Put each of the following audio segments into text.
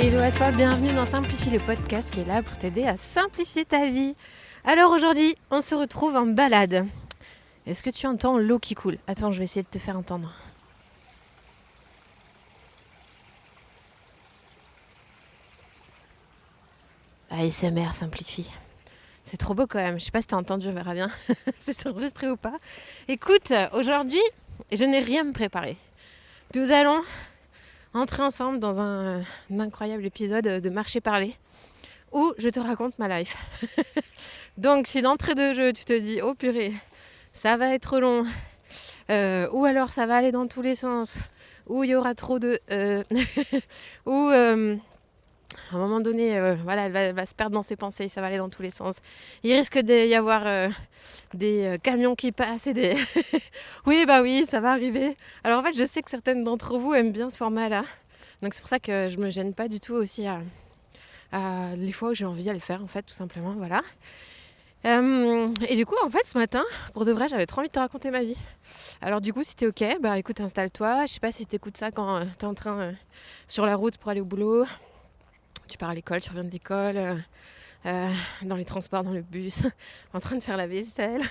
Hello à toi, bienvenue dans Simplifie le podcast qui est là pour t'aider à simplifier ta vie. Alors aujourd'hui, on se retrouve en balade. Est-ce que tu entends l'eau qui coule ? Attends, je vais essayer de te faire entendre. ASMR Simplifie. C'est trop beau quand même, je sais pas si t'as entendu, on verra bien si c'est enregistré ou pas. Écoute, aujourd'hui, je n'ai rien préparé. Nous allons entrer ensemble dans un incroyable épisode de Marcher Parler où je te raconte ma life. Donc si d'entrée de jeu tu te dis oh purée, ça va être long, ou alors ça va aller dans tous les sens, ou il y aura trop de ou à un moment donné, elle va se perdre dans ses pensées, ça va aller dans tous les sens. Il risque d'y avoir des camions qui passent et des... oui, ça va arriver. Alors en fait, je sais que certaines d'entre vous aiment bien ce format-là. Donc c'est pour ça que je me gêne pas du tout aussi à les fois où j'ai envie à le faire, en fait, tout simplement, voilà. Et du coup, en fait, ce matin, pour de vrai, j'avais trop envie de te raconter ma vie. Alors du coup, si t'es ok, écoute, installe-toi. Je sais pas si t'écoutes ça quand t'es en train sur la route pour aller au boulot. Tu pars à l'école, tu reviens de l'école, dans les transports, dans le bus, en train de faire la vaisselle.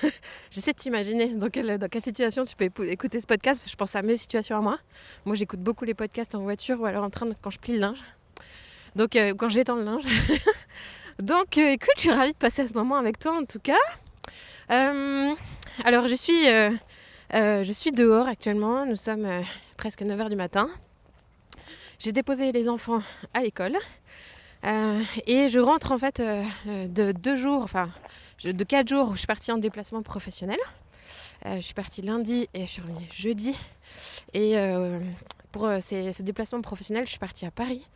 J'essaie de t'imaginer dans quelle situation tu peux écouter ce podcast. Je pense à mes situations à moi. Moi, j'écoute beaucoup les podcasts en voiture ou alors quand je plie le linge. Donc, quand j'étends le linge. Donc, écoute, je suis ravie de passer ce moment avec toi en tout cas. Alors, je suis dehors actuellement. Nous sommes presque 9h du matin. J'ai déposé les enfants à l'école. Et je rentre en fait de 4 jours où je suis partie en déplacement professionnel. Je suis partie lundi et je suis revenue jeudi. Et pour ce déplacement professionnel, je suis partie à Paris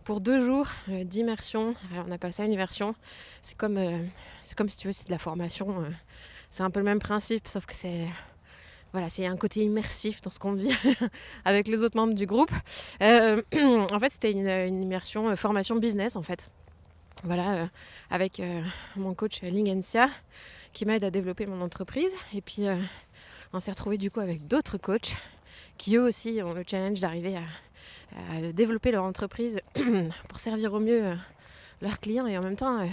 pour 2 jours d'immersion. Alors, on appelle ça une immersion. C'est comme si tu veux, c'est de la formation. C'est un peu le même principe, sauf que c'est un côté immersif dans ce qu'on vit avec les autres membres du groupe. En fait, c'était une immersion formation business, en fait. Voilà, avec mon coach Lingensia, qui m'aide à développer mon entreprise. Et puis, on s'est retrouvés du coup avec d'autres coachs qui eux aussi ont le challenge d'arriver à développer leur entreprise pour servir au mieux leurs clients et en même temps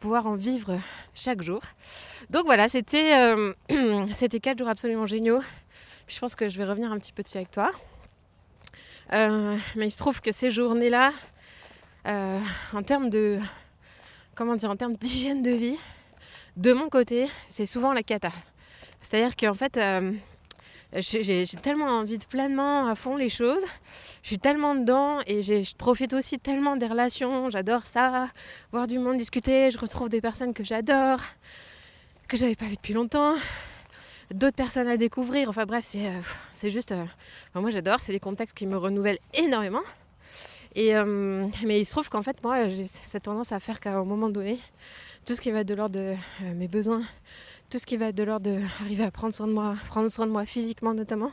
pouvoir en vivre chaque jour. Donc voilà, c'était 4 jours absolument géniaux. Puis je pense que je vais revenir un petit peu dessus avec toi. Mais il se trouve que ces journées-là, en termes d'hygiène de vie, de mon côté, c'est souvent la cata. C'est-à-dire qu'en fait, j'ai tellement envie de pleinement à fond les choses, je suis tellement dedans et je profite aussi tellement des relations, j'adore ça, voir du monde, discuter, je retrouve des personnes que j'adore, que j'avais pas vues depuis longtemps, d'autres personnes à découvrir, enfin bref, c'est juste, moi j'adore, c'est des contacts qui me renouvellent énormément. Et mais il se trouve qu'en fait moi j'ai cette tendance à faire qu'à un moment donné, tout ce qui va être de l'ordre de mes besoins, tout ce qui va être de l'ordre d'arriver à prendre soin de moi physiquement notamment,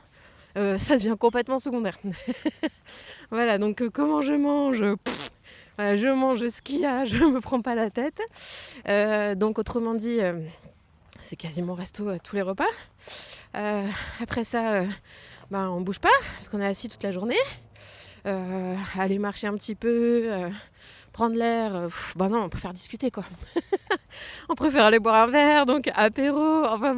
ça devient complètement secondaire. Voilà, donc comment je mange, je mange ce qu'il y a, je me prends pas la tête. Donc autrement dit, c'est quasiment resto tous les repas. Après ça, on bouge pas parce qu'on est assis toute la journée. Aller marcher un petit peu, prendre l'air, non, on préfère discuter quoi. On préfère aller boire un verre, donc apéro, enfin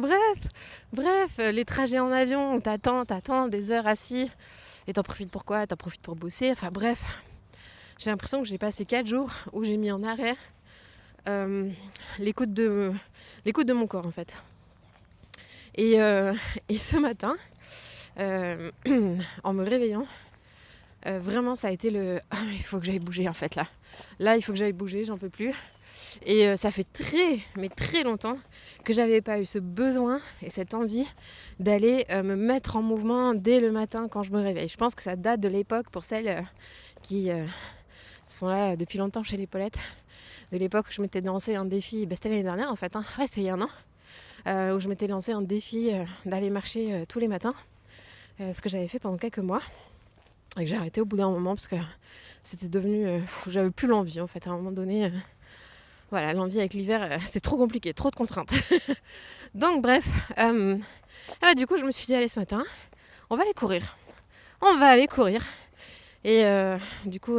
bref, les trajets en avion, t'attends des heures assis et t'en profites pour quoi ? T'en profites pour bosser, enfin bref. J'ai l'impression que j'ai passé 4 jours où j'ai mis en arrêt l'écoute de mon corps en fait. Et ce matin, en me réveillant, vraiment ça a été il faut que j'aille bouger en fait là il faut que j'aille bouger, j'en peux plus. Et ça fait très longtemps que j'avais pas eu ce besoin et cette envie d'aller me mettre en mouvement dès le matin quand je me réveille. Je pense que ça date de l'époque pour celles qui sont là depuis longtemps chez les Paulettes, de l'époque où je m'étais lancé un défi, c'était l'année dernière en fait, c'était il y a un an, où je m'étais lancé un défi d'aller marcher tous les matins, ce que j'avais fait pendant quelques mois. Et que j'ai arrêté au bout d'un moment parce que c'était devenu... j'avais plus l'envie en fait à un moment donné. L'envie avec l'hiver, c'était trop compliqué, trop de contraintes. Donc bref, du coup je me suis dit allez ce matin, on va aller courir. Et du coup,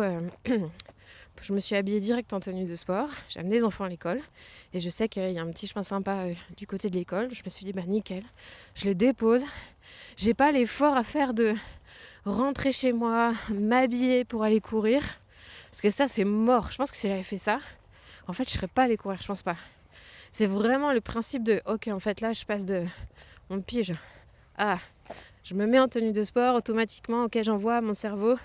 je me suis habillée direct en tenue de sport. J'ai amené les enfants à l'école. Et je sais qu'il y a un petit chemin sympa du côté de l'école. Je me suis dit, nickel, je les dépose. J'ai pas l'effort à faire de rentrer chez moi, m'habiller pour aller courir. Parce que ça, c'est mort. Je pense que si j'avais fait ça, en fait, je serais pas allée courir, je pense pas. C'est vraiment le principe de, ok, en fait, là, je passe de mon pige. Ah, je me mets en tenue de sport, automatiquement, ok, j'envoie à mon cerveau,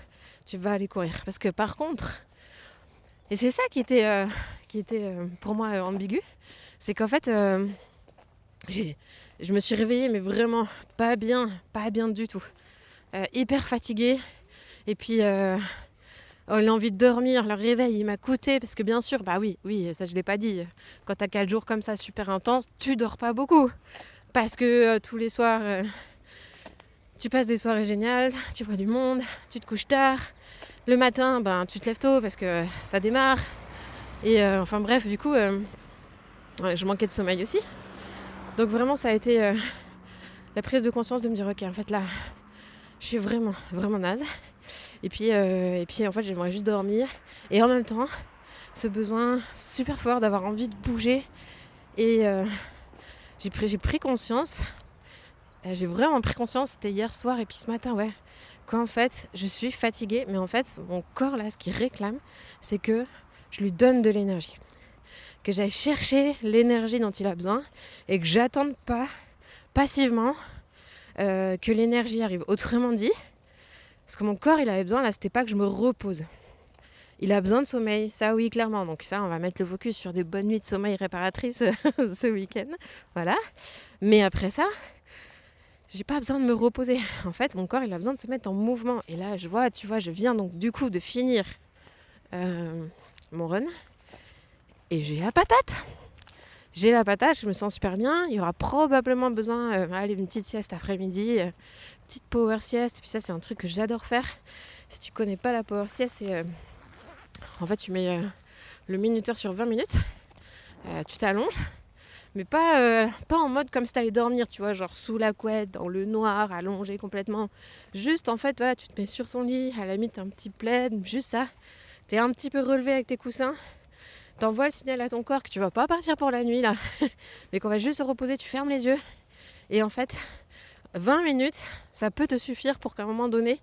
tu vas aller courir. Parce que par contre, et c'est ça qui était pour moi ambigu, c'est qu'en fait, je me suis réveillée, mais vraiment pas bien du tout. Hyper fatiguée. Et puis, l'envie de dormir, le réveil, il m'a coûté. Parce que bien sûr, oui, ça je l'ai pas dit. Quand t'as 4 jours comme ça, super intense, tu dors pas beaucoup. Parce que tous les soirs, tu passes des soirées géniales, tu vois du monde, tu te couches tard. Le matin, tu te lèves tôt parce que ça démarre. Et enfin bref, du coup, je manquais de sommeil aussi. Donc vraiment, ça a été la prise de conscience de me dire, ok, en fait là, je suis vraiment, vraiment naze. Et puis en fait, j'aimerais juste dormir. Et en même temps, ce besoin super fort d'avoir envie de bouger. Et j'ai pris conscience. J'ai vraiment pris conscience, c'était hier soir et puis ce matin, qu'en fait, je suis fatiguée. Mais en fait, mon corps, là, ce qu'il réclame, c'est que je lui donne de l'énergie. Que j'aille chercher l'énergie dont il a besoin et que j'attende pas passivement que l'énergie arrive. Autrement dit, ce que mon corps, il avait besoin, là, c'était pas que je me repose. Il a besoin de sommeil, ça oui, clairement. Donc ça, on va mettre le focus sur des bonnes nuits de sommeil réparatrices ce week-end. Voilà. Mais après ça, j'ai pas besoin de me reposer. En fait, mon corps, il a besoin de se mettre en mouvement. Et là, je viens donc du coup de finir mon run. Et j'ai la patate. Je me sens super bien. Il y aura probablement besoin d'une petite sieste après-midi, petite power sieste. Et puis ça, c'est un truc que j'adore faire. Si tu connais pas la power sieste, c'est en fait, tu mets le minuteur sur 20 minutes. Tu t'allonges. Mais pas en mode comme si t'allais dormir, tu vois, genre sous la couette, dans le noir, allongé complètement. Juste, en fait, voilà, tu te mets sur ton lit, à la limite, un petit plaid, juste ça. T'es un petit peu relevé avec tes coussins. T'envoies le signal à ton corps que tu vas pas partir pour la nuit, là. Mais qu'on va juste se reposer, tu fermes les yeux. Et en fait, 20 minutes, ça peut te suffire pour qu'à un moment donné,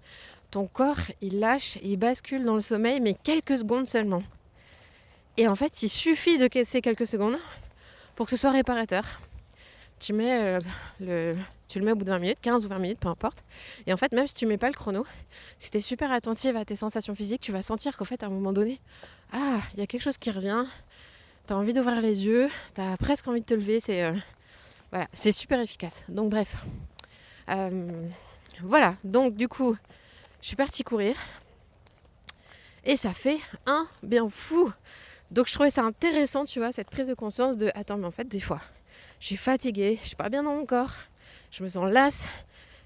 ton corps, il lâche, il bascule dans le sommeil, mais quelques secondes seulement. Et en fait, il suffit de ces quelques secondes pour que ce soit réparateur. Tu mets tu le mets au bout de 20 minutes, 15 ou 20 minutes, peu importe. Et en fait, même si tu mets pas le chrono, si tu es super attentive à tes sensations physiques, tu vas sentir qu'en fait, à un moment donné, il y a quelque chose qui revient, tu as envie d'ouvrir les yeux, tu as presque envie de te lever, c'est super efficace. Donc bref, voilà, donc du coup, je suis partie courir et ça fait un bien fou. Donc je trouvais ça intéressant, tu vois, cette prise de conscience de attends, mais en fait, des fois, je suis fatiguée, je suis pas bien dans mon corps, je me sens lasse,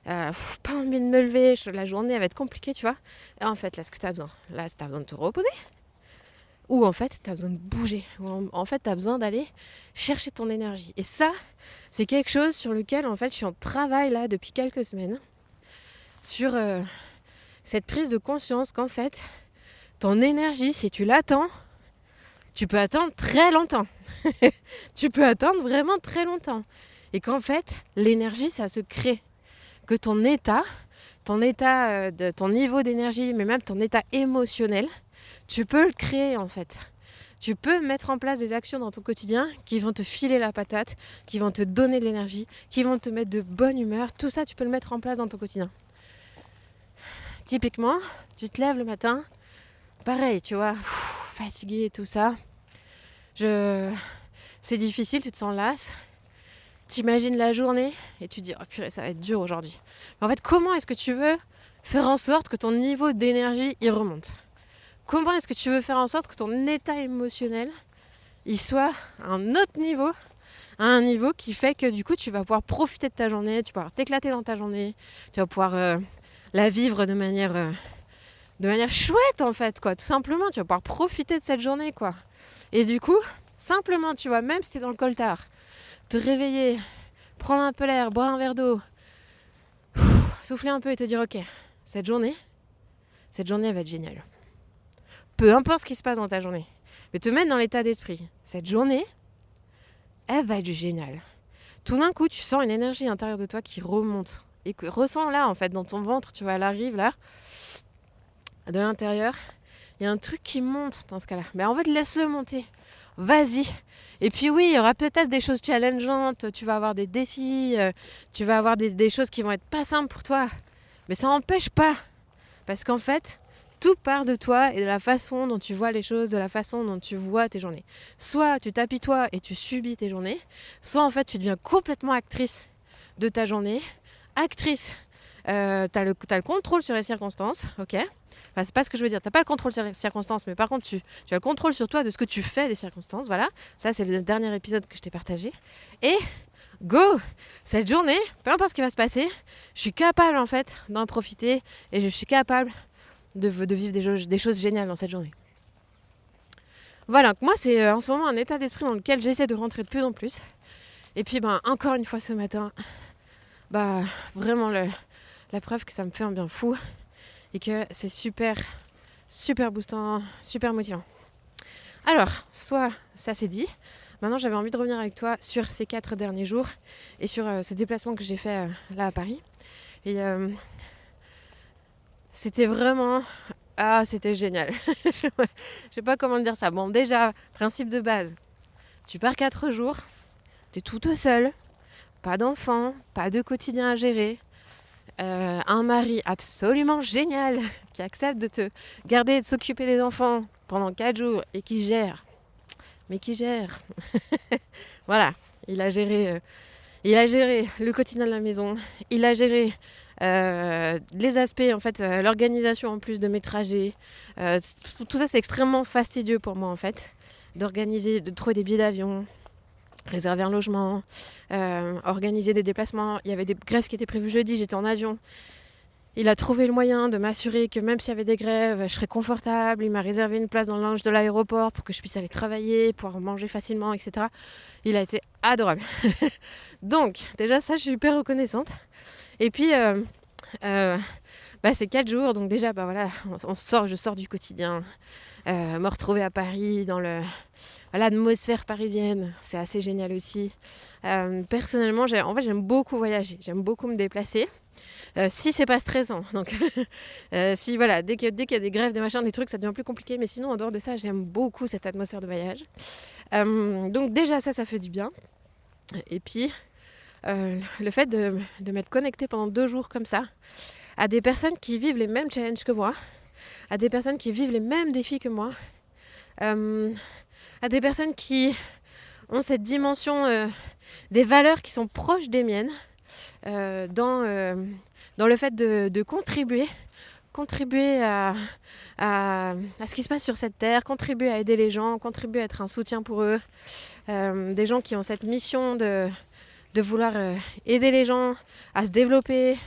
pas envie de me lever, la journée elle va être compliquée, tu vois. Et en fait, là, ce que tu as besoin, là, tu as besoin de te reposer. Ou en fait, tu as besoin de bouger. Ou en fait, tu as besoin d'aller chercher ton énergie. Et ça, c'est quelque chose sur lequel, en fait, je suis en travail là depuis quelques semaines. Sur cette prise de conscience qu'en fait, ton énergie, si tu l'attends, tu peux attendre très longtemps. Tu peux attendre vraiment très longtemps. Et qu'en fait, l'énergie, ça se crée. Que ton état, de ton niveau d'énergie, mais même ton état émotionnel, tu peux le créer en fait. Tu peux mettre en place des actions dans ton quotidien qui vont te filer la patate, qui vont te donner de l'énergie, qui vont te mettre de bonne humeur. Tout ça, tu peux le mettre en place dans ton quotidien. Typiquement, tu te lèves le matin, pareil, tu vois, fatigué et tout ça. C'est difficile, tu te sens lasse. T'imagines la journée et tu te dis « Oh purée, ça va être dur aujourd'hui ». Mais en fait, comment est-ce que tu veux faire en sorte que ton niveau d'énergie, il remonte ? Comment est-ce que tu veux faire en sorte que ton état émotionnel, il soit à un autre niveau, à un niveau qui fait que du coup, tu vas pouvoir profiter de ta journée, tu vas pouvoir t'éclater dans ta journée, tu vas pouvoir la vivre de manière chouette en fait, quoi. Tout simplement, tu vas pouvoir profiter de cette journée, quoi. Et du coup, simplement, tu vois, même si t'es dans le coltard, te réveiller, prendre un peu l'air, boire un verre d'eau, souffler un peu et te dire ok, cette journée, cette journée elle va être géniale. Peu importe ce qui se passe dans ta journée, mais te mettre dans l'état d'esprit, cette journée, elle va être géniale. Tout d'un coup, tu sens une énergie intérieure de toi qui remonte. Et que ressens là, en fait, dans ton ventre, tu vois, elle arrive là, de l'intérieur. Il y a un truc qui monte dans ce cas-là. Mais en fait, laisse-le monter. Vas-y. Et puis oui, il y aura peut-être des choses challengeantes. Tu vas avoir des défis. Tu vas avoir des choses qui vont être pas simples pour toi. Mais ça n'empêche pas. Parce qu'en fait, tout part de toi et de la façon dont tu vois les choses, de la façon dont tu vois tes journées. Soit tu t'apitoies et tu subis tes journées, soit en fait tu deviens complètement actrice de ta journée. Actrice, t'as le contrôle sur les circonstances, ok. Enfin, c'est pas ce que je veux dire, t'as pas le contrôle sur les circonstances, mais par contre tu as le contrôle sur toi de ce que tu fais des circonstances, voilà. Ça c'est le dernier épisode que je t'ai partagé. Et go, cette journée, peu importe ce qui va se passer, je suis capable en fait d'en profiter et je suis capable de vivre des choses géniales dans cette journée. Voilà, moi c'est en ce moment un état d'esprit dans lequel j'essaie de rentrer de plus en plus. Et puis encore une fois ce matin, vraiment la preuve que ça me fait un bien fou et que c'est super, super boostant, super motivant. Alors, soit ça c'est dit, maintenant j'avais envie de revenir avec toi sur ces 4 derniers jours et sur ce déplacement que j'ai fait là à Paris. Et c'était vraiment... c'était génial. Je sais pas comment dire ça. Bon, déjà, principe de base. Tu pars 4 jours, t'es tout seul, pas d'enfant, pas de quotidien à gérer. Un mari absolument génial qui accepte de te garder et de s'occuper des enfants pendant 4 jours et qui gère. Mais qui gère. Voilà, il a géré le quotidien de la maison, il a géré les aspects, en fait, l'organisation en plus de mes trajets. Tout ça, c'est extrêmement fastidieux pour moi, en fait, d'organiser, de trouver des billets d'avion, réserver un logement, organiser des déplacements. Il y avait des grèves qui étaient prévues jeudi, j'étais en avion. Il a trouvé le moyen de m'assurer que même s'il y avait des grèves, je serais confortable. Il m'a réservé une place dans le lounge de l'aéroport pour que je puisse aller travailler, pouvoir manger facilement, etc. Il a été adorable. Donc, déjà ça, je suis hyper reconnaissante. Et puis, c'est 4 jours, donc déjà, je sors du quotidien. Me retrouver à Paris, dans l'atmosphère parisienne, c'est assez génial aussi. Personnellement, j'aime beaucoup voyager, j'aime beaucoup me déplacer. Si c'est pas stressant, donc dès qu'il y a des grèves, des machins, des trucs, ça devient plus compliqué, mais sinon en dehors de ça, j'aime beaucoup cette atmosphère de voyage. Donc déjà ça fait du bien. Et puis le fait de m'être connectée pendant 2 jours comme ça à des personnes qui vivent les mêmes challenges que moi, à des personnes qui vivent les mêmes défis que moi, à des personnes qui ont cette dimension des valeurs qui sont proches des miennes, dans le fait de contribuer à ce qui se passe sur cette terre, contribuer à aider les gens, contribuer à être un soutien pour eux. Des gens qui ont cette mission de vouloir aider les gens à se développer,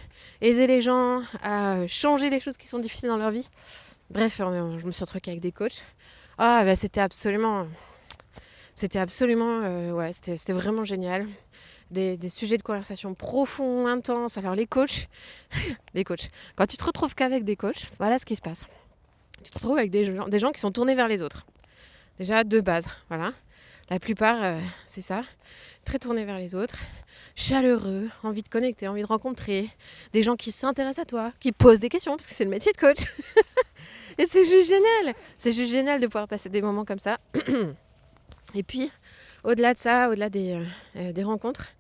aider les gens à changer les choses qui sont difficiles dans leur vie. Bref, je me suis retrouvée avec des coachs. C'était vraiment génial. Des sujets de conversation profonds, intenses. Alors les coachs, quand tu te retrouves qu'avec des coachs, voilà ce qui se passe. Tu te retrouves avec des gens qui sont tournés vers les autres. Déjà de base, voilà. La plupart, c'est ça. Très tournés vers les autres, chaleureux, envie de connecter, envie de rencontrer. Des gens qui s'intéressent à toi, qui posent des questions, parce que c'est le métier de coach. Et c'est juste génial. C'est juste génial de pouvoir passer des moments comme ça. Et puis, au-delà de ça, au-delà des rencontres,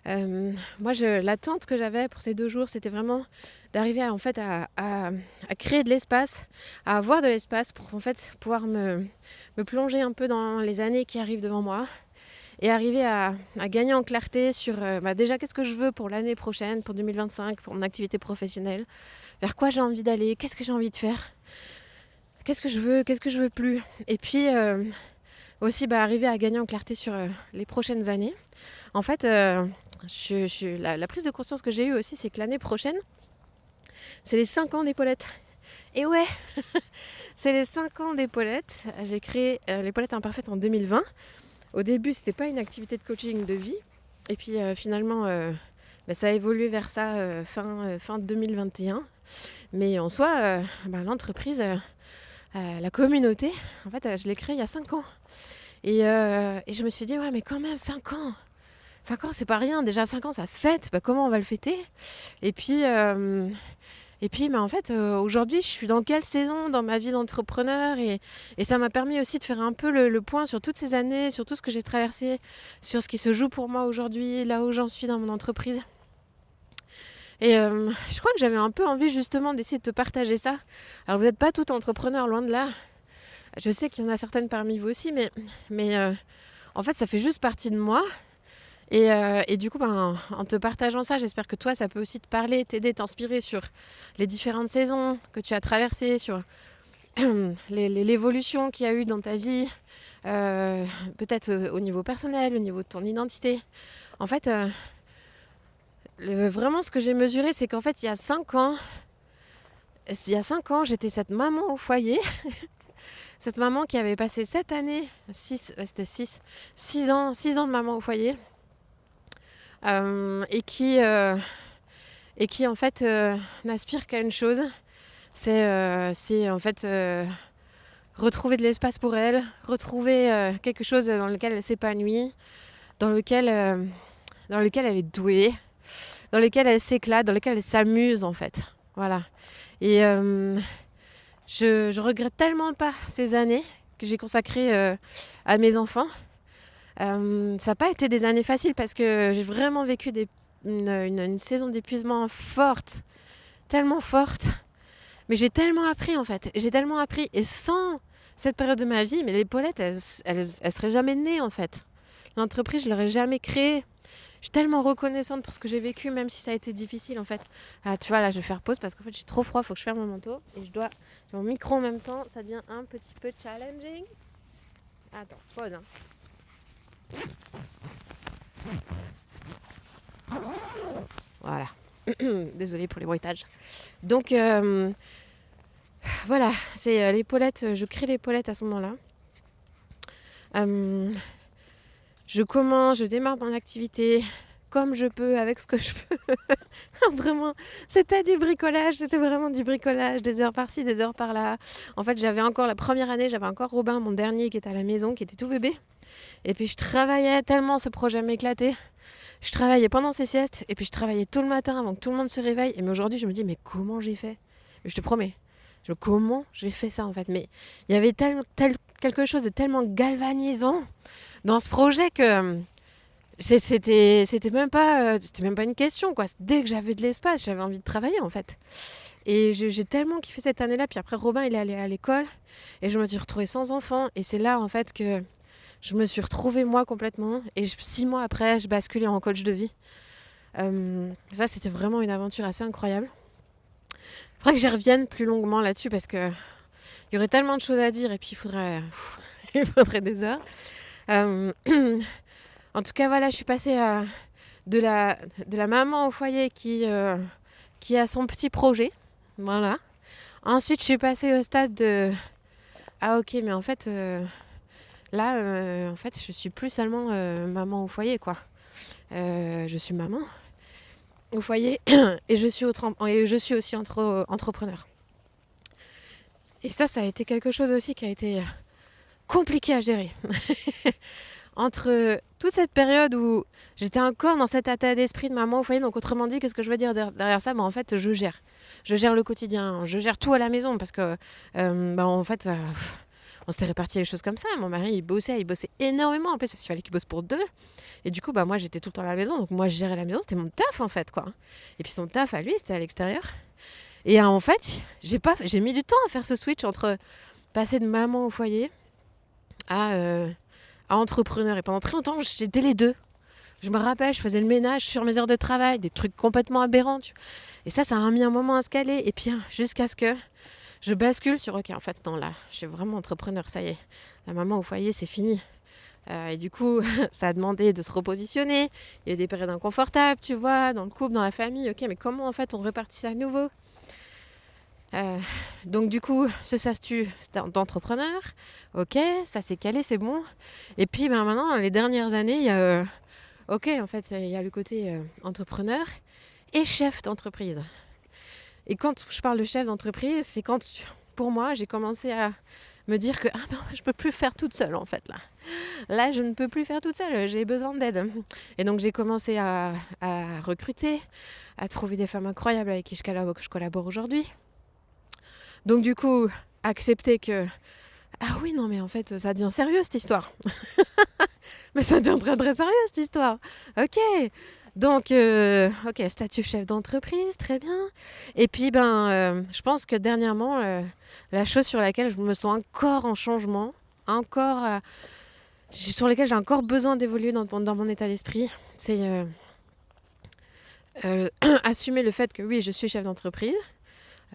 l'attente que j'avais pour ces 2 jours, c'était vraiment d'arriver à créer de l'espace, à avoir de l'espace pour en fait pouvoir me plonger un peu dans les années qui arrivent devant moi et arriver à gagner en clarté sur déjà qu'est-ce que je veux pour l'année prochaine, pour 2025, pour mon activité professionnelle, vers quoi j'ai envie d'aller, qu'est-ce que j'ai envie de faire, qu'est-ce que je veux plus. Et puis aussi arriver à gagner en clarté sur les prochaines années. En fait, la prise de conscience que j'ai eue aussi, c'est que l'année prochaine, c'est les 5 ans d'Épaulette. Et ouais, c'est les 5 ans d'Épaulette. J'ai créé l'Épaulette Imparfaite en 2020. Au début, c'était pas une activité de coaching de vie. Et puis finalement, ça a évolué vers ça fin 2021. Mais en soi, l'entreprise, la communauté, en fait, je l'ai créée il y a 5 ans. Et je me suis dit, ouais, mais quand même, 5 ans. 5 ans, c'est pas rien. Déjà, 5 ans, ça se fête. Comment on va le fêter ? Et puis, en fait, aujourd'hui, je suis dans quelle saison dans ma vie d'entrepreneur et ça m'a permis aussi de faire un peu le point sur toutes ces années, sur tout ce que j'ai traversé, sur ce qui se joue pour moi aujourd'hui, là où j'en suis dans mon entreprise. Et je crois que j'avais un peu envie justement d'essayer de te partager ça. Alors, vous n'êtes pas tout entrepreneur, loin de là. Je sais qu'il y en a certaines parmi vous aussi, mais en fait, ça fait juste partie de moi. Et du coup, en te partageant ça, j'espère que toi, ça peut aussi te parler, t'aider, t'inspirer sur les différentes saisons que tu as traversées, sur l'évolution qu'il y a eu dans ta vie, peut-être au niveau personnel, au niveau de ton identité. En fait, vraiment, ce que j'ai mesuré, c'est qu'en fait, il y a 5 ans, j'étais cette maman au foyer, cette maman qui avait passé 7 années, 6 ans de maman au foyer, et qui en fait n'aspire qu'à une chose, c'est en fait retrouver de l'espace pour elle, retrouver quelque chose dans lequel elle s'épanouit, dans lequel elle est douée, dans lequel elle s'éclate, dans lequel elle s'amuse en fait. Voilà. Et je regrette tellement pas ces années que j'ai consacrées à mes enfants. Ça n'a pas été des années faciles parce que j'ai vraiment vécu une saison d'épuisement forte, tellement forte. Mais j'ai tellement appris en fait. J'ai tellement appris. Et sans cette période de ma vie, mais les Paulettes, elles seraient jamais nées en fait. L'entreprise, je l'aurais jamais créée. Je suis tellement reconnaissante pour ce que j'ai vécu, même si ça a été difficile en fait. Ah, tu vois, là, je vais faire pause parce qu'en fait, j'ai trop froid. Il faut que je ferme mon manteau. Et j'ai mon micro en même temps. Ça devient un petit peu challenging. Attends, pause. Voilà. Désolée pour les bruitages. Donc, voilà, c'est les Paulettes. Je crée les Paulettes à ce moment-là. Je démarre mon activité comme je peux, avec ce que je peux. Vraiment, c'était vraiment du bricolage, des heures par-ci, des heures par-là. En fait, la première année, j'avais encore Robin, mon dernier, qui était à la maison, qui était tout bébé. Et puis, je travaillais tellement, ce projet m'éclatait. Je travaillais pendant ses siestes, et puis je travaillais tout le matin avant que tout le monde se réveille. Et mais aujourd'hui, je me dis, mais comment j'ai fait ? Je te promets, comment j'ai fait ça en fait ? Mais il y avait quelque chose de tellement galvanisant dans ce projet que c'était même pas une question quoi. Dès que j'avais de l'espace, j'avais envie de travailler en fait. Et j'ai tellement kiffé cette année-là. Puis après, Robin, il est allé à l'école et je me suis retrouvée sans enfant. Et c'est là en fait que je me suis retrouvée moi complètement. Et 6 mois après, je basculais en coach de vie. Ça, c'était vraiment une aventure assez incroyable. Il faudrait que j'y revienne plus longuement là-dessus parce que il y aurait tellement de choses à dire et puis il faudrait des heures. En tout cas, voilà, je suis passée de la maman au foyer qui a son petit projet. Voilà. Ensuite, je suis passée au stade de ah ok, mais en fait là, en fait, je suis plus seulement maman au foyer quoi. Je suis maman au foyer et je suis aussi entrepreneur. Et ça a été quelque chose aussi qui a été compliqué à gérer. Entre toute cette période où j'étais encore dans cet état d'esprit de maman au foyer, donc autrement dit, qu'est-ce que je veux dire derrière ça ? En fait, je gère le quotidien, je gère tout à la maison parce que en fait, on s'était réparti les choses comme ça. Mon mari, il bossait énormément en plus parce qu'il fallait qu'il bosse pour 2. Et du coup, moi, j'étais tout le temps à la maison, donc moi, je gérais la maison, c'était mon taf en fait, quoi. Et puis son taf à lui, c'était à l'extérieur. Et en fait, j'ai mis du temps à faire ce switch entre passer de maman au foyer à entrepreneur. Et pendant très longtemps, j'étais les deux. Je me rappelle, je faisais le ménage sur mes heures de travail, des trucs complètement aberrants. Et ça a mis un moment à se caler. Et puis, jusqu'à ce que je bascule sur, ok, en fait, non, là, je suis vraiment entrepreneur, ça y est. La maman au foyer, c'est fini. Et du coup, ça a demandé de se repositionner. Il y a eu des périodes inconfortables, tu vois, dans le couple, dans la famille. Ok, mais comment, en fait, on répartit ça à nouveau ? Donc du coup, ce statut d'entrepreneur, ok, ça s'est calé, c'est bon. Et puis maintenant, les dernières années, il y a, en fait, il y a le côté entrepreneur et chef d'entreprise. Et quand je parle de chef d'entreprise, c'est quand, pour moi, j'ai commencé à me dire que je peux plus faire toute seule en fait là. Là, je ne peux plus faire toute seule, j'ai besoin d'aide. Et donc j'ai commencé à recruter, à trouver des femmes incroyables avec qui je collabore aujourd'hui. Donc du coup, accepter que ah oui, non mais en fait, ça devient sérieux cette histoire. Mais ça devient très très sérieux cette histoire. Ok. Donc, ok, statut chef d'entreprise, très bien. Et puis, je pense que dernièrement, la chose sur laquelle je me sens encore en changement, sur laquelle j'ai encore besoin d'évoluer dans mon état d'esprit, c'est assumer le fait que oui, je suis chef d'entreprise,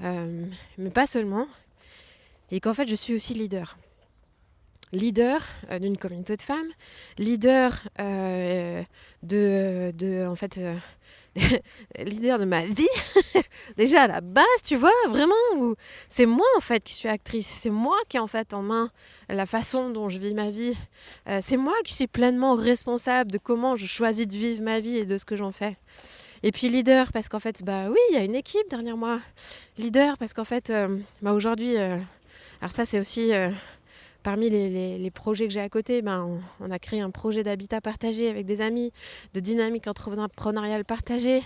mais pas seulement, et qu'en fait, je suis aussi leader. Leader d'une communauté de femmes, leader leader de ma vie, déjà à la base, tu vois, vraiment, où c'est moi en fait qui suis actrice, c'est moi qui ai en fait en main la façon dont je vis ma vie, c'est moi qui suis pleinement responsable de comment je choisis de vivre ma vie et de ce que j'en fais. Et puis leader parce qu'en fait, oui, il y a une équipe derrière moi. Leader parce qu'en fait, aujourd'hui, alors ça c'est aussi... Parmi les projets que j'ai à côté, on a créé un projet d'habitat partagé avec des amis, de dynamique entrepreneuriale partagée,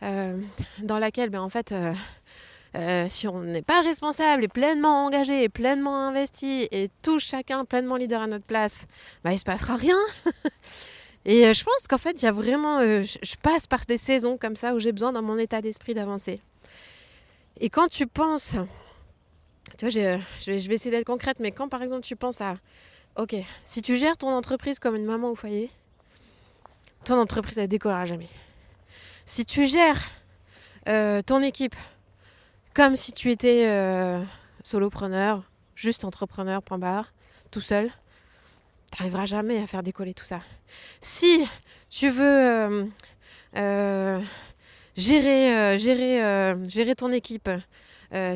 dans laquelle, si on n'est pas responsable et pleinement engagé et pleinement investi et tous chacun pleinement leader à notre place, il ne se passera rien. Et je pense qu'en fait, il y a vraiment, je passe par des saisons comme ça où j'ai besoin dans mon état d'esprit d'avancer. Et quand tu penses... Tu vois, je vais essayer d'être concrète, mais quand par exemple tu penses à, ok, si tu gères ton entreprise comme une maman au foyer, ton entreprise elle décollera jamais. Si tu gères ton équipe comme si tu étais solopreneur, juste entrepreneur, point barre, tout seul, t'arriveras jamais à faire décoller tout ça. Si tu veux gérer ton équipe,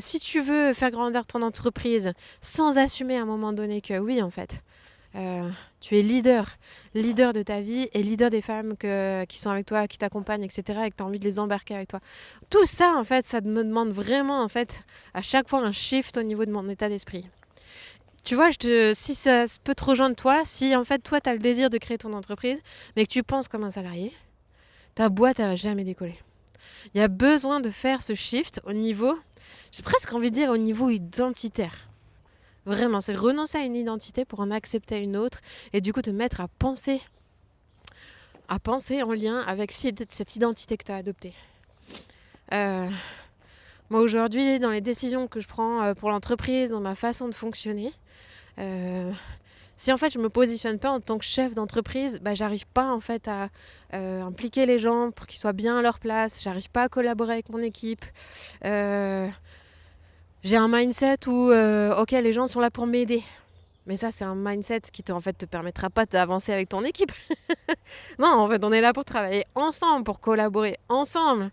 si tu veux faire grandir ton entreprise sans assumer à un moment donné que oui, en fait, tu es leader de ta vie et leader des femmes qui sont avec toi, qui t'accompagnent, etc., et que tu as envie de les embarquer avec toi. Tout ça, en fait, ça me demande vraiment, en fait, à chaque fois un shift au niveau de mon état d'esprit. Tu vois, si ça peut te rejoindre toi, si en fait, toi, tu as le désir de créer ton entreprise, mais que tu penses comme un salarié, ta boîte, elle va jamais décoller. Il y a besoin de faire ce shift au niveau... J'ai presque envie de dire au niveau identitaire. Vraiment, c'est renoncer à une identité pour en accepter une autre et du coup te mettre à penser en lien avec cette identité que tu as adoptée. Moi aujourd'hui, dans les décisions que je prends pour l'entreprise, dans ma façon de fonctionner, si en fait je me positionne pas en tant que chef d'entreprise, j'arrive pas en fait à impliquer les gens pour qu'ils soient bien à leur place, j'arrive pas à collaborer avec mon équipe. J'ai un mindset où ok, les gens sont là pour m'aider. Mais ça, c'est un mindset qui te permettra pas d'avancer avec ton équipe. Non, en fait, on est là pour travailler ensemble, pour collaborer ensemble.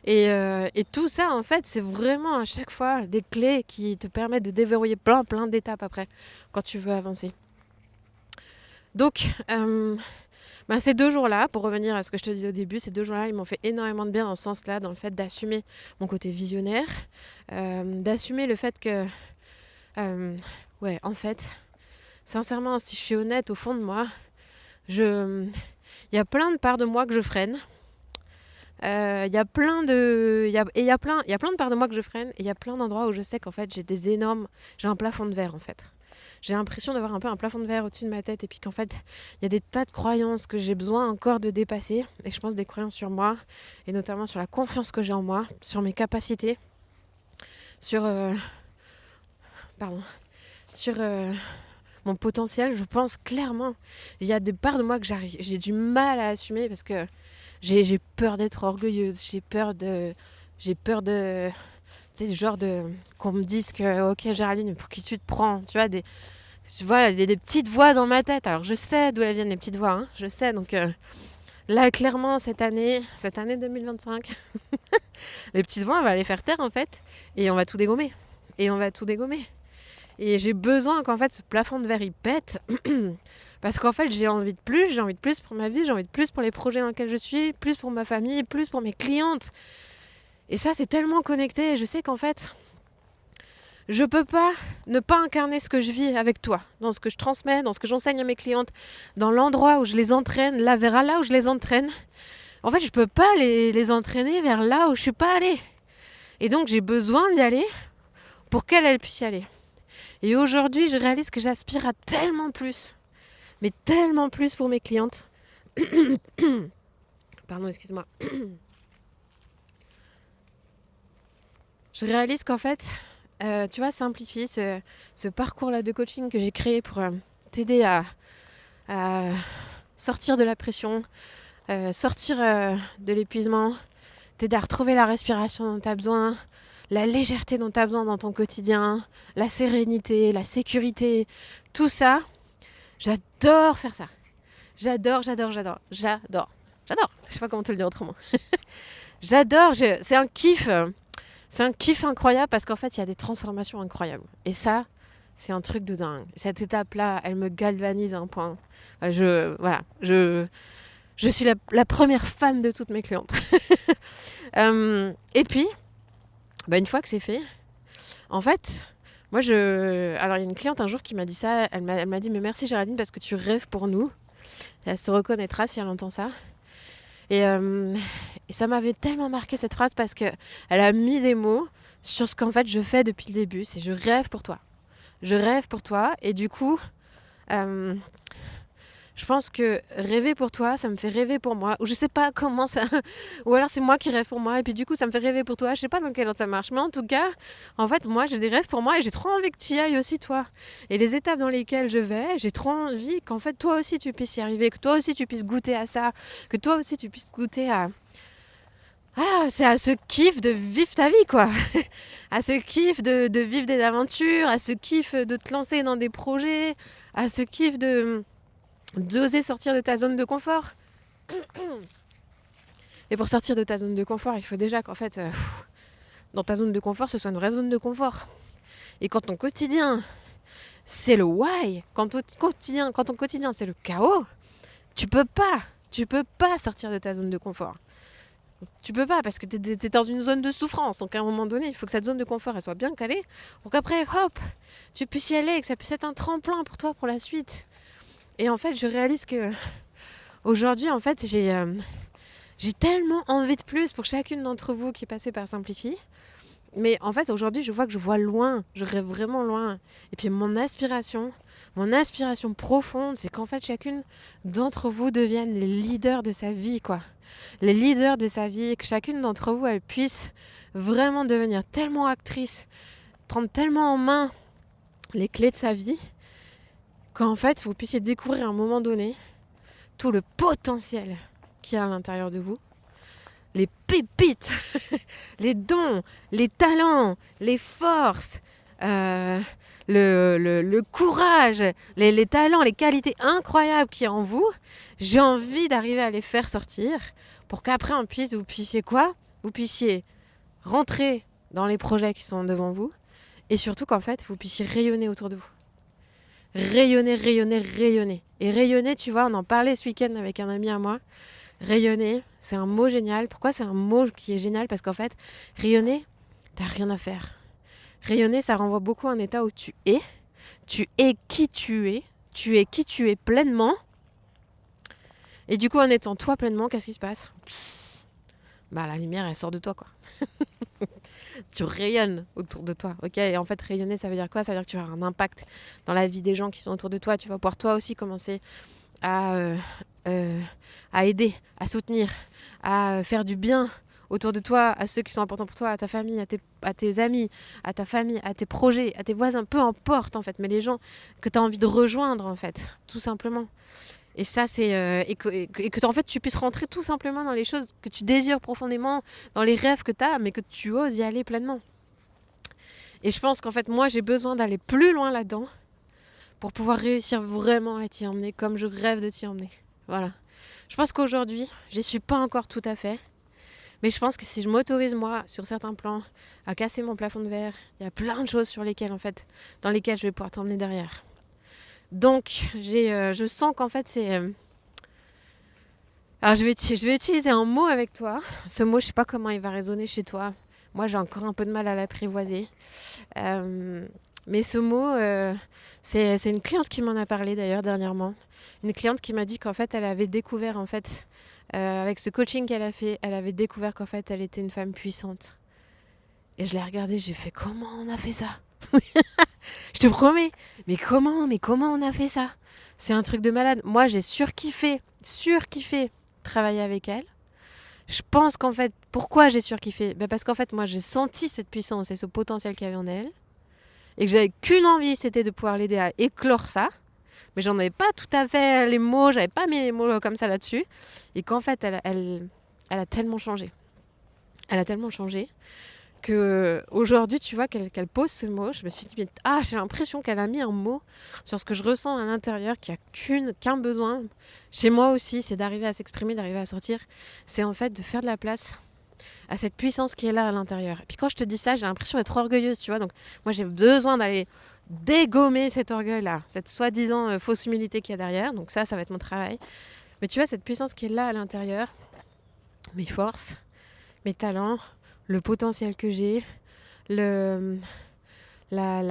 Et tout ça, en fait, c'est vraiment à chaque fois des clés qui te permettent de déverrouiller plein d'étapes après, quand tu veux avancer. Donc, ces 2 jours-là, pour revenir à ce que je te disais au début, ces 2 jours-là, ils m'ont fait énormément de bien dans ce sens-là, dans le fait d'assumer mon côté visionnaire, d'assumer le fait que, en fait, sincèrement, si je suis honnête au fond de moi, il y a plein de parts de moi que je freine. Il y a plein de parts de moi que je freine et il y a plein d'endroits où je sais qu'en fait j'ai un plafond de verre en fait. J'ai l'impression d'avoir un peu un plafond de verre au-dessus de ma tête et puis qu'en fait il y a des tas de croyances que j'ai besoin encore de dépasser, et je pense des croyances sur moi et notamment sur la confiance que j'ai en moi, sur mes capacités, sur mon potentiel. Je pense clairement il y a des parts de moi que j'ai du mal à assumer parce que j'ai peur d'être orgueilleuse, j'ai peur de tu sais, genre qu'on me dise que ok Géraldine, mais pour qui tu te prends, tu vois, des petites voix dans ma tête. Alors je sais d'où elles viennent les petites voix, hein, je sais. Donc là clairement cette année 2025 les petites voix on va les faire taire en fait et on va tout dégommer et j'ai besoin qu'en fait ce plafond de verre il pète parce qu'en fait j'ai envie de plus pour ma vie, j'ai envie de plus pour les projets dans lesquels je suis, plus pour ma famille, plus pour mes clientes. Et ça, c'est tellement connecté. Et je sais qu'en fait, je peux pas ne pas incarner ce que je vis avec toi, dans ce que je transmets, dans ce que j'enseigne à mes clientes, dans l'endroit où je les entraîne, vers là où je les entraîne. En fait, je peux pas les entraîner vers là où je suis pas allée. Et donc, j'ai besoin d'y aller pour qu'elles puissent y aller. Et aujourd'hui, je réalise que j'aspire à tellement plus, mais tellement plus pour mes clientes. Pardon, excuse-moi. Je réalise qu'en fait, tu vois, Simplifie, ce parcours-là de coaching que j'ai créé pour t'aider à sortir de la pression, sortir de l'épuisement, t'aider à retrouver la respiration dont tu as besoin, la légèreté dont tu as besoin dans ton quotidien, la sérénité, la sécurité, tout ça, j'adore faire ça. J'adore. Je sais pas comment te le dire autrement. J'adore, c'est un kiff. C'est un kiff incroyable parce qu'en fait, il y a des transformations incroyables. Et ça, c'est un truc de dingue. Cette étape-là, elle me galvanise à un point. Je suis la première fan de toutes mes clientes. Et puis, une fois que c'est fait, en fait, alors il y a une cliente un jour qui m'a dit ça. Elle m'a dit, mais merci Géraldine parce que tu rêves pour nous. Elle se reconnaîtra si elle entend ça. Et ça m'avait tellement marqué cette phrase parce qu'elle a mis des mots sur ce qu'en fait je fais depuis le début. C'est je rêve pour toi. Je rêve pour toi. Et du coup, je pense que rêver pour toi, ça me fait rêver pour moi. Ou je sais pas comment ça... Ou alors c'est moi qui rêve pour moi. Et puis du coup, ça me fait rêver pour toi. Je sais pas dans quel ordre ça marche. Mais en tout cas, en fait, moi, j'ai des rêves pour moi. Et j'ai trop envie que tu y ailles aussi, toi. Et les étapes dans lesquelles je vais, j'ai trop envie qu'en fait, toi aussi, tu puisses y arriver. Que toi aussi, tu puisses goûter à ça. Que toi aussi, tu puisses goûter à... c'est à ce kiff de vivre ta vie, quoi. À ce kiff de vivre des aventures. À ce kiff de te lancer dans des projets. À ce kiff d'oser sortir de ta zone de confort. Et pour sortir de ta zone de confort, il faut déjà qu'en fait, dans ta zone de confort, ce soit une vraie zone de confort. Et quand ton quotidien, c'est le why, quand ton quotidien, c'est le chaos, tu peux pas sortir de ta zone de confort. Tu peux pas parce que t'es dans une zone de souffrance. Donc à un moment donné, il faut que cette zone de confort elle soit bien calée pour qu'après, hop, tu puisses y aller, que ça puisse être un tremplin pour toi pour la suite. Et en fait, je réalise que aujourd'hui, en fait, j'ai tellement envie de plus pour chacune d'entre vous qui est passée par Simplifie. Mais en fait, aujourd'hui, je vois que je vois loin. Je rêve vraiment loin. Et puis, mon aspiration profonde, c'est qu'en fait, chacune d'entre vous devienne les leaders de sa vie, quoi. Les leaders de sa vie, que chacune d'entre vous, elle puisse vraiment devenir tellement actrice, prendre tellement en main les clés de sa vie, qu'en fait, vous puissiez découvrir à un moment donné tout le potentiel qu'il y a à l'intérieur de vous, les pépites, les dons, les talents, les forces, le courage, les talents, les qualités incroyables qu'il y a en vous. J'ai envie d'arriver à les faire sortir pour qu'après vous puissiez rentrer dans les projets qui sont devant vous et surtout qu'en fait, vous puissiez rayonner autour de vous. Rayonner. Et rayonner, tu vois, on en parlait ce week-end avec un ami à moi. Rayonner, c'est un mot génial. Pourquoi c'est un mot qui est génial ? Parce qu'en fait, rayonner, t'as rien à faire. Rayonner, ça renvoie beaucoup à un état où tu es qui tu es pleinement. Et du coup, en étant toi pleinement, qu'est-ce qui se passe ? La lumière, elle sort de toi, quoi. Tu rayonnes autour de toi, ok ? Et en fait, rayonner, ça veut dire quoi ? Ça veut dire que tu as un impact dans la vie des gens qui sont autour de toi. Tu vas pouvoir toi aussi commencer à aider, à soutenir, à faire du bien autour de toi, à ceux qui sont importants pour toi, à ta famille, à tes amis, à ta famille, à tes projets, à tes voisins, peu importe en fait, mais les gens que tu as envie de rejoindre en fait, tout simplement. Et ça, c'est et que en fait, tu puisses rentrer tout simplement dans les choses que tu désires profondément, dans les rêves que tu as, mais que tu oses y aller pleinement. Et je pense qu'en fait, moi, j'ai besoin d'aller plus loin là-dedans pour pouvoir réussir vraiment à t'y emmener comme je rêve de t'y emmener. Voilà. Je pense qu'aujourd'hui, je n'y suis pas encore tout à fait, mais je pense que si je m'autorise, moi, sur certains plans, à casser mon plafond de verre, il y a plein de choses dans lesquelles je vais pouvoir t'emmener derrière. Donc, je sens qu'en fait, Alors je vais utiliser un mot avec toi. Ce mot, je sais pas comment il va résonner chez toi. Moi, j'ai encore un peu de mal à l'apprivoiser. Mais ce mot, c'est une cliente qui m'en a parlé d'ailleurs dernièrement. Une cliente qui m'a dit qu'en fait, elle avait découvert, en fait, avec ce coaching qu'elle a fait, elle avait découvert qu'en fait, elle était une femme puissante. Et je l'ai regardée, j'ai fait, comment on a fait ça? Je te promets. Mais comment on a fait ça? C'est un truc de malade. Moi, j'ai surkiffé travailler avec elle. Je pense qu'en fait, pourquoi j'ai surkiffé? Parce qu'en fait, moi, j'ai senti cette puissance et ce potentiel qu'il y avait en elle. Et que j'avais qu'une envie, c'était de pouvoir l'aider à éclore ça. Mais j'en avais pas tout à fait les mots, j'avais pas mis les mots comme ça là-dessus. Et qu'en fait, elle a tellement changé. Elle a tellement changé que aujourd'hui, tu vois, qu'elle pose ce mot, je me suis dit, j'ai l'impression qu'elle a mis un mot sur ce que je ressens à l'intérieur, qu'il n'y a qu'un besoin. Chez moi aussi, c'est d'arriver à s'exprimer, d'arriver à sortir. C'est en fait de faire de la place à cette puissance qui est là à l'intérieur. Et puis quand je te dis ça, j'ai l'impression d'être orgueilleuse, tu vois. Donc moi, j'ai besoin d'aller dégommer cet orgueil-là, cette soi-disant fausse humilité qu'il y a derrière. Donc ça va être mon travail. Mais tu vois, cette puissance qui est là à l'intérieur, mes forces, mes talents, le potentiel que j'ai, la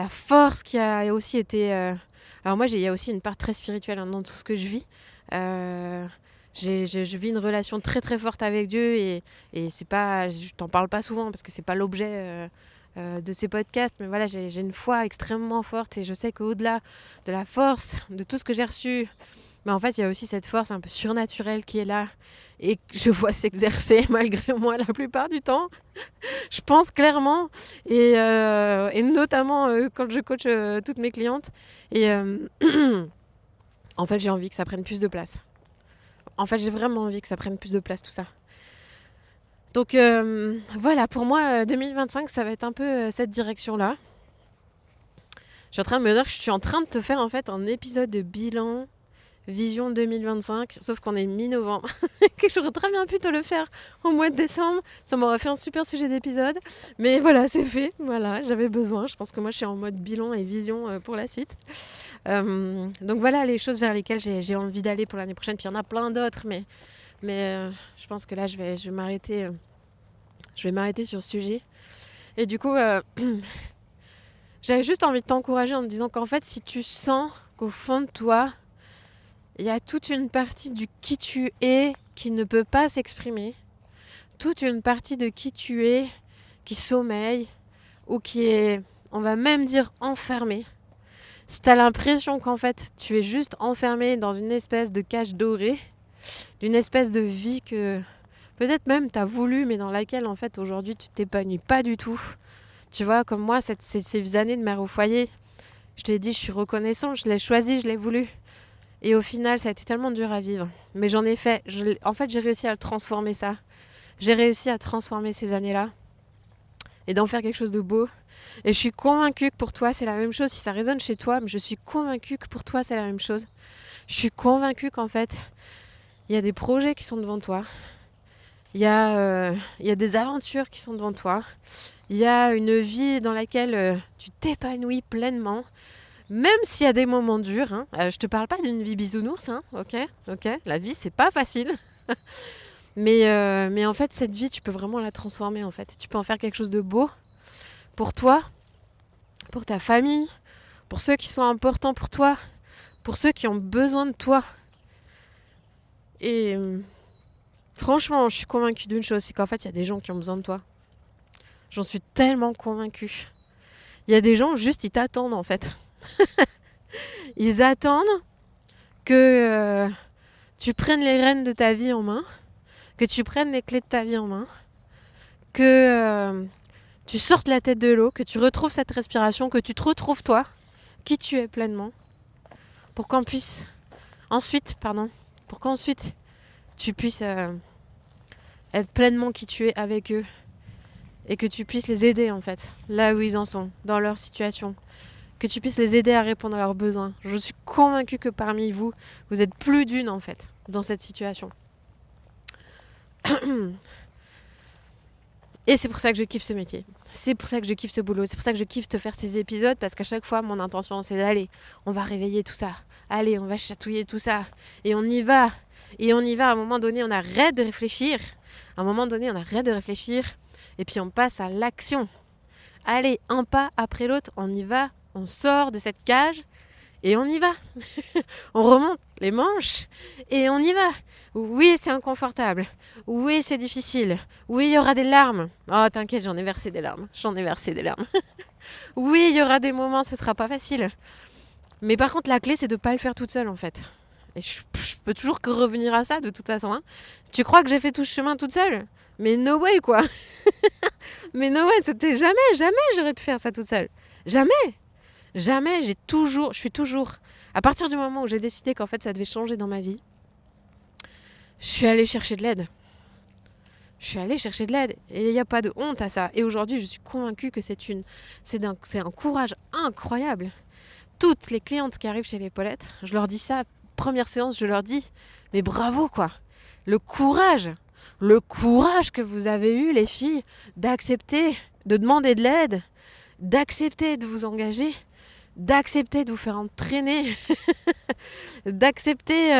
force qui a aussi été... Alors moi, il y a aussi une part très spirituelle dans tout ce que je vis. Je vis une relation très très forte avec Dieu et c'est pas, je t'en parle pas souvent parce que c'est pas l'objet de ces podcasts, mais voilà, j'ai une foi extrêmement forte et je sais qu'au-delà de la force, de tout ce que j'ai reçu, mais en fait il y a aussi cette force un peu surnaturelle qui est là et que je vois s'exercer malgré moi la plupart du temps. Je pense clairement et notamment quand je coach toutes mes clientes et en fait j'ai envie que ça prenne plus de place. En fait, j'ai vraiment envie que ça prenne plus de place, tout ça. Donc voilà, pour moi, 2025, ça va être un peu cette direction-là. Je suis en train de me dire que je suis en train de te faire en fait un épisode de bilan Vision 2025, sauf qu'on est mi-novembre. Que j'aurais très bien pu te le faire au mois de décembre. Ça m'aurait fait un super sujet d'épisode. Mais voilà, c'est fait. Voilà, j'avais besoin. Je pense que moi, je suis en mode bilan et vision pour la suite. Donc voilà les choses vers lesquelles j'ai envie d'aller pour l'année prochaine. Puis il y en a plein d'autres, mais je pense que là, je vais m'arrêter. Je vais m'arrêter sur ce sujet. Et du coup, j'avais juste envie de t'encourager en me disant qu'en fait, si tu sens qu'au fond de toi, il y a toute une partie du qui tu es qui ne peut pas s'exprimer, toute une partie de qui tu es qui sommeille ou qui est, on va même dire, enfermée. Si tu as l'impression qu'en fait, tu es juste enfermé dans une espèce de cage dorée, d'une espèce de vie que peut-être même tu as voulu, mais dans laquelle en fait aujourd'hui tu t'épanouis pas du tout. Tu vois, comme moi, ces années de mère au foyer, je t'ai dit, je suis reconnaissante, je l'ai choisi, je l'ai voulu. Et au final, ça a été tellement dur à vivre. Mais j'en ai fait. En fait, j'ai réussi à le transformer ça. J'ai réussi à transformer ces années-là et d'en faire quelque chose de beau. Et je suis convaincue que pour toi, c'est la même chose. Si ça résonne chez toi, mais je suis convaincue que pour toi, c'est la même chose. Je suis convaincue qu'en fait, il y a des projets qui sont devant toi. Il y a des aventures qui sont devant toi. Il y a une vie dans laquelle tu t'épanouis pleinement. Même s'il y a des moments durs, hein. Je te parle pas d'une vie bisounours, hein, ok. La vie, c'est pas facile. mais en fait, cette vie, tu peux vraiment la transformer, en fait. Tu peux en faire quelque chose de beau pour toi, pour ta famille, pour ceux qui sont importants pour toi, pour ceux qui ont besoin de toi. Et franchement, je suis convaincue d'une chose, c'est qu'en fait, il y a des gens qui ont besoin de toi. J'en suis tellement convaincue. Il y a des gens, juste, ils t'attendent, en fait. Ils attendent que tu prennes les rênes de ta vie en main, que tu prennes les clés de ta vie en main, que tu sortes la tête de l'eau, que tu retrouves cette respiration, que tu te retrouves toi, qui tu es pleinement, pour qu'ensuite tu puisses être pleinement qui tu es avec eux et que tu puisses les aider en fait, là où ils en sont, dans leur situation. Que tu puisses les aider à répondre à leurs besoins. Je suis convaincue que parmi vous, vous êtes plus d'une en fait, dans cette situation. Et c'est pour ça que je kiffe ce métier. C'est pour ça que je kiffe ce boulot. C'est pour ça que je kiffe te faire ces épisodes, parce qu'à chaque fois, mon intention, c'est d'aller, on va réveiller tout ça. Allez, on va chatouiller tout ça. Et on y va. Et on y va, à un moment donné, on arrête de réfléchir. Et puis on passe à l'action. Allez, un pas après l'autre, on y va, on sort de cette cage et on y va. On remonte les manches et on y va. Oui, c'est inconfortable. Oui, c'est difficile. Oui, il y aura des larmes. Oh, t'inquiète, j'en ai versé des larmes. Oui, il y aura des moments, ce sera pas facile. Mais par contre, la clé, c'est de ne pas le faire toute seule, en fait. Et je peux toujours que revenir à ça, de toute façon. Hein. Tu crois que j'ai fait tout ce chemin toute seule ? Mais no way, quoi. Mais no way, c'était jamais j'aurais pu faire ça toute seule. Jamais, je suis toujours... À partir du moment où j'ai décidé qu'en fait, ça devait changer dans ma vie, je suis allée chercher de l'aide. Et il n'y a pas de honte à ça. Et aujourd'hui, je suis convaincue que c'est un courage incroyable. Toutes les clientes qui arrivent chez les Paulettes, je leur dis ça, première séance, je leur dis, mais bravo quoi. Le courage que vous avez eu les filles, d'accepter, de demander de l'aide, d'accepter de vous engager, d'accepter de vous faire entraîner, d'accepter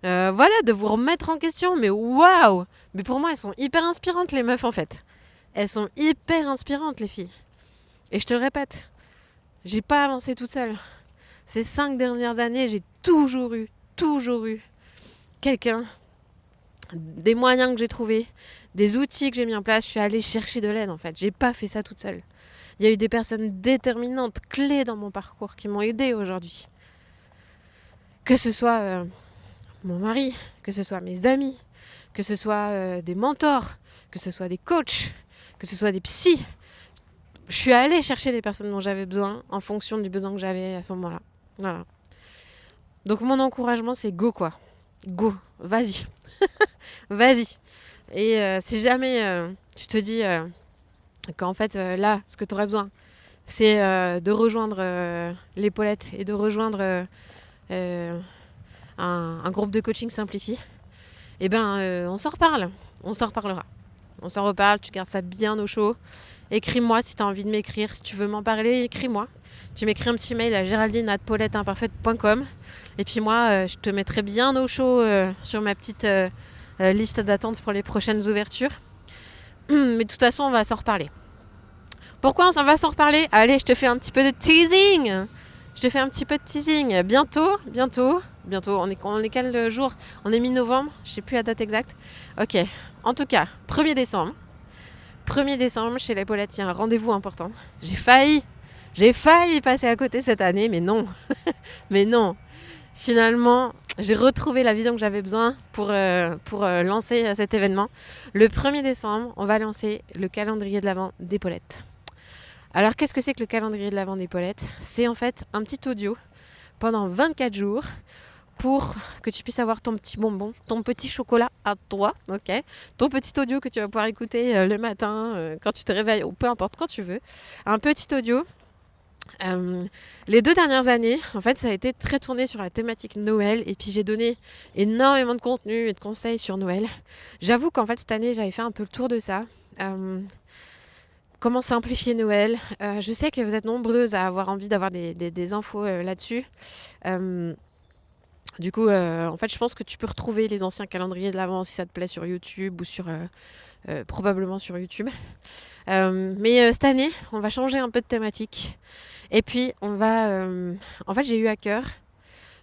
de vous remettre en question. Mais waouh! Mais pour moi, elles sont hyper inspirantes les meufs en fait. Elles sont hyper inspirantes les filles. Et je te le répète, j'ai pas avancé toute seule. Ces 5 dernières années, j'ai toujours eu quelqu'un, des moyens que j'ai trouvés, des outils que j'ai mis en place. Je suis allée chercher de l'aide en fait. J'ai pas fait ça toute seule. Il y a eu des personnes déterminantes, clés dans mon parcours qui m'ont aidée aujourd'hui. Que ce soit mon mari, que ce soit mes amis, que ce soit des mentors, que ce soit des coachs, que ce soit des psys. Je suis allée chercher les personnes dont j'avais besoin en fonction du besoin que j'avais à ce moment-là. Voilà. Donc mon encouragement, c'est go quoi. Go, vas-y. Vas-y. Et si jamais tu te dis qu'en fait là, ce que tu aurais besoin, c'est de rejoindre les Paulettes et de rejoindre un groupe de coaching simplifié, eh ben on s'en reparle. On s'en reparle, tu gardes ça bien au chaud. Écris-moi si tu as envie de m'écrire. Si tu veux m'en parler, écris-moi. Tu m'écris un petit mail à geraldine@pauletteimparfaite.com. Et puis moi, je te mettrai bien au chaud sur ma petite liste d'attente pour les prochaines ouvertures. Mais de toute façon, on va s'en reparler. Pourquoi on va s'en reparler ? Allez, je te fais un petit peu de teasing. Bientôt. On est quel jour ? On est mi-novembre. Je sais plus la date exacte. Ok. En tout cas, 1er décembre, chez les Paulettes, il y a un rendez-vous important. J'ai failli passer à côté cette année, mais non. Finalement, j'ai retrouvé la vision que j'avais besoin pour lancer cet événement. Le 1er décembre, on va lancer le calendrier de l'Avent des Paulettes. Alors, qu'est-ce que c'est que le calendrier de l'Avent des Paulettes ? C'est en fait un petit audio pendant 24 jours pour que tu puisses avoir ton petit bonbon, ton petit chocolat à toi, ok ? Ton petit audio que tu vas pouvoir écouter le matin, quand tu te réveilles, ou peu importe, quand tu veux. Un petit audio. Les 2 dernières années, en fait, ça a été très tourné sur la thématique Noël, et puis j'ai donné énormément de contenu et de conseils sur Noël. J'avoue qu'en fait, cette année, j'avais fait un peu le tour de ça. Comment simplifier Noël ? Je sais que vous êtes nombreuses à avoir envie d'avoir des infos là-dessus. Du coup, en fait, je pense que tu peux retrouver les anciens calendriers de l'Avent si ça te plaît sur YouTube ou probablement sur YouTube. Mais cette année, on va changer un peu de thématique. Et puis, en fait, j'ai eu à cœur,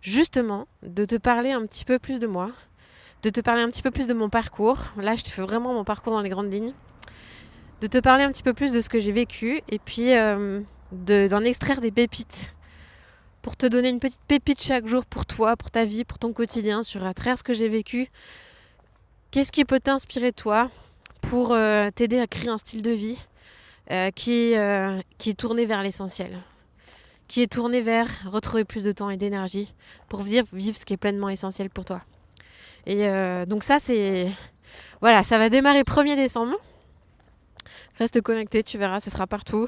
justement, de te parler un petit peu plus de moi, de te parler un petit peu plus de mon parcours. Là, je te fais vraiment mon parcours dans les grandes lignes. De te parler un petit peu plus de ce que j'ai vécu et puis d'en extraire des pépites pour te donner une petite pépite chaque jour pour toi, pour ta vie, pour ton quotidien, à travers ce que j'ai vécu. Qu'est-ce qui peut t'inspirer toi pour t'aider à créer un style de vie qui est tourné vers l'essentiel, qui est tourné vers retrouver plus de temps et d'énergie pour vivre ce qui est pleinement essentiel pour toi. Et donc ça, ça va démarrer 1er décembre. Reste connecté, tu verras, ce sera partout.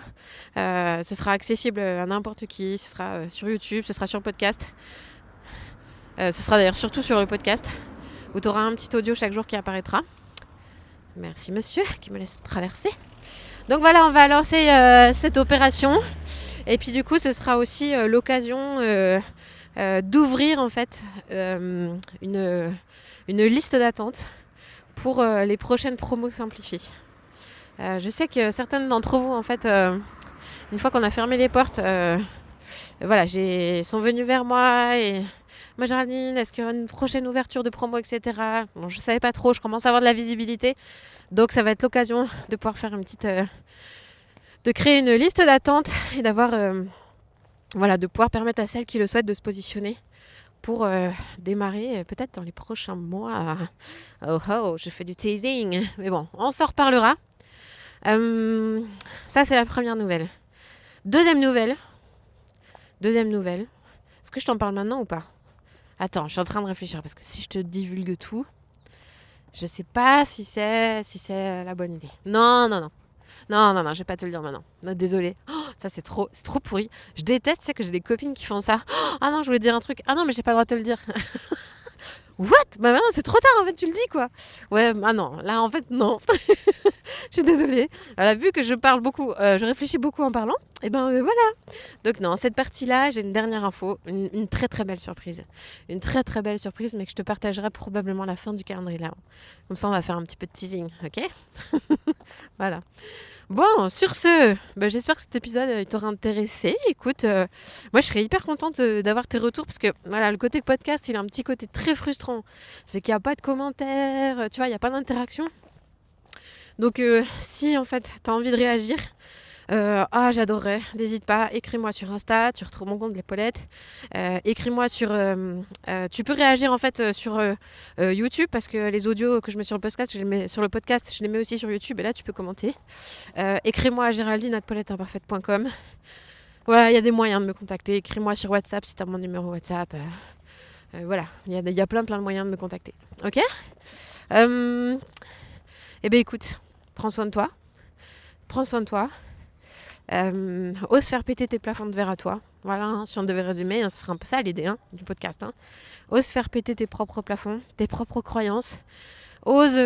Ce sera accessible à n'importe qui. Ce sera sur YouTube, ce sera sur podcast. Ce sera d'ailleurs surtout sur le podcast, où tu auras un petit audio chaque jour qui apparaîtra. Merci monsieur, qui me laisse traverser. Donc voilà, on va lancer cette opération. Et puis du coup, ce sera aussi l'occasion d'ouvrir en fait une liste d'attente pour les prochaines promos simplifiées. Je sais que certaines d'entre vous, en fait, une fois qu'on a fermé les portes, voilà, sont venus vers moi et moi, Géraldine, est-ce qu'il y aura une prochaine ouverture de promo, etc. Bon, je ne savais pas trop, je commence à avoir de la visibilité, donc ça va être l'occasion de pouvoir faire de créer une liste d'attente et d'avoir, de pouvoir permettre à celles qui le souhaitent de se positionner pour démarrer peut-être dans les prochains mois. Oh, je fais du teasing, mais bon, on s'en reparlera. Ça, c'est la première nouvelle. Deuxième nouvelle. Est-ce que je t'en parle maintenant ou pas ? Attends, je suis en train de réfléchir parce que si je te divulgue tout, je sais pas si c'est la bonne idée. Non, je vais pas te le dire maintenant. Non, désolée. Oh, ça c'est trop pourri. Je déteste, c'est que j'ai des copines qui font ça. Oh, ah non, je voulais dire un truc. Ah non, mais j'ai pas le droit de te le dire. What ? Bah maintenant c'est trop tard en fait, tu le dis quoi. Ouais, ah non, là en fait non. Je suis désolée. Voilà, vu que je parle beaucoup, je réfléchis beaucoup en parlant, et voilà. Donc non, cette partie-là, j'ai une dernière info, une très très belle surprise. Une très très belle surprise, mais que je te partagerai probablement à la fin du calendrier là. Comme ça, on va faire un petit peu de teasing, ok ? Voilà. Bon, sur ce, j'espère que cet épisode t'aura intéressé. Écoute, moi je serais hyper contente d'avoir tes retours parce que voilà, le côté podcast, il a un petit côté très frustrant. C'est qu'il n'y a pas de commentaires, tu vois, il n'y a pas d'interaction. Donc si en fait tu as envie de réagir, j'adorerais, n'hésite pas, écris-moi sur Insta, tu retrouves mon compte l'Épaulette, écris-moi sur... tu peux réagir en fait sur YouTube parce que les audios que je mets sur le podcast, je les mets aussi sur YouTube et là tu peux commenter. Écris-moi à géraldine@pauletteimparfaite.com. Voilà, il y a des moyens de me contacter, écris-moi sur WhatsApp si tu as mon numéro WhatsApp. Voilà, il y a plein de moyens de me contacter. Ok ? Écoute, prends soin de toi. Ose faire péter tes plafonds de verre à toi. Voilà, si on devait résumer, ce serait un peu ça l'idée du podcast. Ose faire péter tes propres plafonds, tes propres croyances. Ose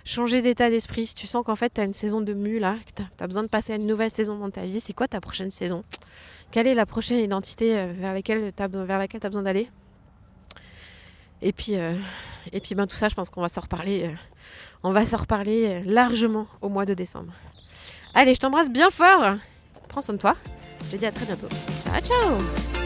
changer d'état d'esprit. Si tu sens qu'en fait, tu as une saison de mue, là, que tu as besoin de passer à une nouvelle saison dans ta vie, c'est quoi ta prochaine saison ? Quelle est la prochaine identité vers laquelle tu as besoin d'aller ? Et puis tout ça, je pense qu'on va s'en reparler. On va s'en reparler largement au mois de décembre. Allez, je t'embrasse bien fort. Prends soin de toi. Je te dis à très bientôt. Ciao, ciao.